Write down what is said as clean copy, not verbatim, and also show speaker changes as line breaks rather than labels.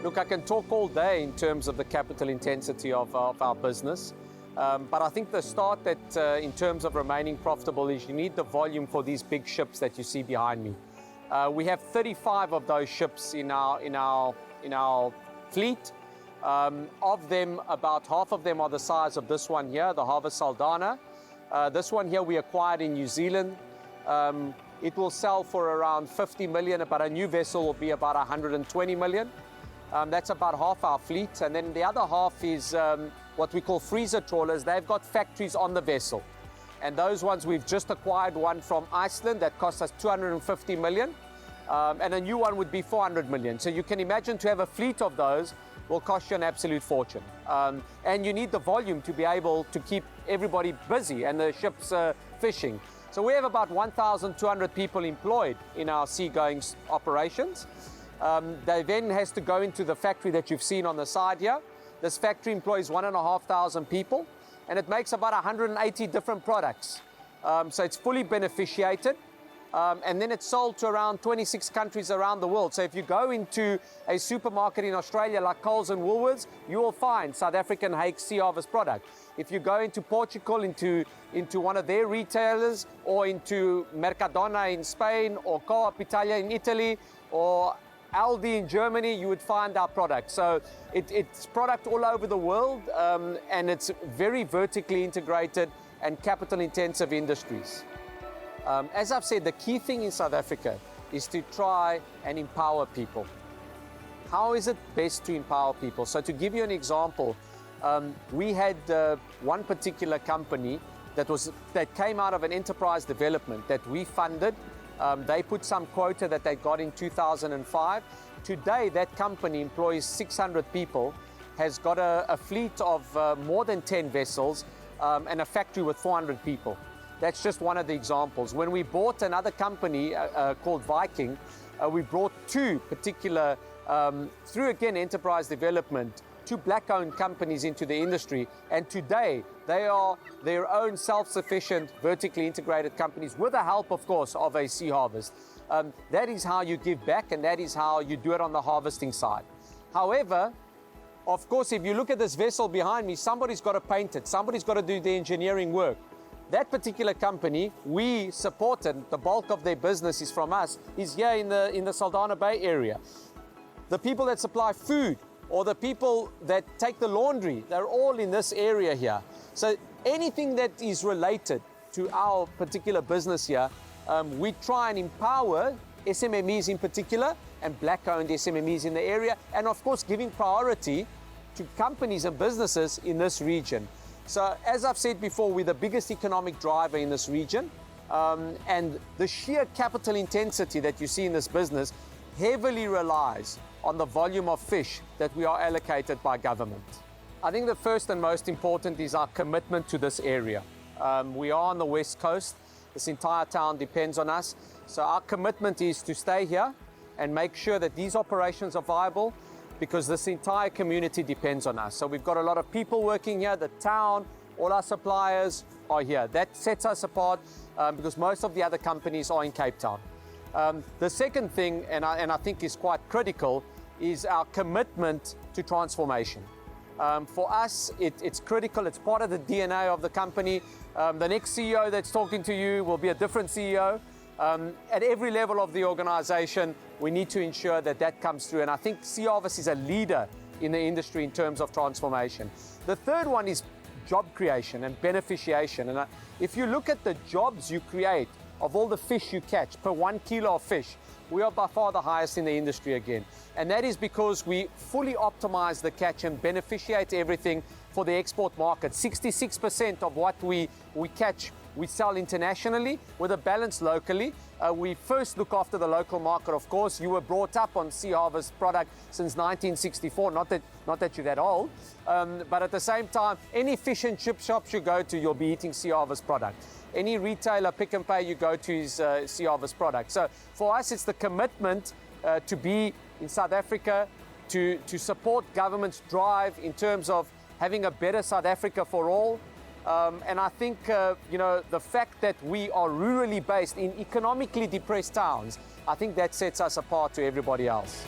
Look, I can talk all day in terms of the capital intensity of our business, but I think the start that in terms of remaining profitable is you need the volume for these big ships that you see behind me. We have 35 of those ships in our fleet. Of them, about half of them are the size of this one here, the Harvest Saldanha. This one here we acquired in New Zealand. It will sell for around 50 million, but a new vessel will be about 120 million. That's about half our fleet. And then the other half is what we call freezer trawlers. They've got factories on the vessel. And those ones, we've just acquired one from Iceland that cost us 250 million. And a new one would be 400 million. So you can imagine to have a fleet of those will cost you an absolute fortune. And you need the volume to be able to keep everybody busy and the ships fishing. So we have about 1,200 people employed in our seagoing operations. They then has to go into the factory that you've seen on the side here. This factory employs 1,500 people, and it makes about 180 different products. So it's fully beneficiated. And then it's sold to around 26 countries around the world. So if you go into a supermarket in Australia like Coles and Woolworths, you will find South African Hake Sea Harvest product. If you go into Portugal, into one of their retailers, or into Mercadona in Spain, or Coop Italia in Italy, or Aldi in Germany, you would find our product. So it's product all over the world, and it's very vertically integrated and capital intensive industries. As I've said, the key thing in South Africa is to try and empower people. How is it best to empower people? So to give you an example, we had one particular company that came out of an enterprise development that we funded. They put some quota that they got in 2005. Today, that company employs 600 people, has got a fleet of more than 10 vessels, and a factory with 400 people. That's just one of the examples. When we bought another company called Viking, we brought two particular, through again enterprise development, two black-owned companies into the industry, and today they are their own self-sufficient, vertically integrated companies with the help, of course, of a Sea Harvest. That is how you give back, and that is how you do it on the harvesting side. However, of course, if you look at this vessel behind me, somebody's got to paint it, somebody's got to do the engineering work. That particular company, we supported, the bulk of their business is from us, is here in the Saldanha Bay area. The people that supply food, or the people that take the laundry, they're all in this area here. So anything that is related to our particular business here, we try and empower SMMEs in particular, and black-owned SMMEs in the area, and of course giving priority to companies and businesses in this region. So as I've said before, we're the biggest economic driver in this region, and the sheer capital intensity that you see in this business heavily relies on the volume of fish that we are allocated by government. I think the first and most important is our commitment to this area. We are on the West Coast. This entire town depends on us. So our commitment is to stay here and make sure that these operations are viable, because this entire community depends on us. So we've got a lot of people working here, the town, all our suppliers are here. That sets us apart because most of the other companies are in Cape Town. The second thing, and I think is quite critical, is our commitment to transformation. For us, it's critical, it's part of the DNA of the company. The next CEO that's talking to you will be a different CEO. At every level of the organization, we need to ensure that that comes through. And I think Sea Harvest is a leader in the industry in terms of transformation. The third one is job creation and beneficiation. And if you look at the jobs you create of all the fish you catch per 1 kilo of fish, we are by far the highest in the industry again. And that is because we fully optimize the catch and beneficiate everything for the export market. 66% of what we catch, we sell internationally with a balance locally. We first look after the local market, of course. You were brought up on Sea Harvest product since 1964, not that you're that old, but at the same time, any fish and chip shops you go to, you'll be eating Sea Harvest product. Any retailer, Pick n Pay you go to is Sea Harvest product. So for us, it's the commitment to be in South Africa, to support government's drive in terms of having a better South Africa for all. And I think, the fact that we are rurally based in economically depressed towns, I think that sets us apart to everybody else.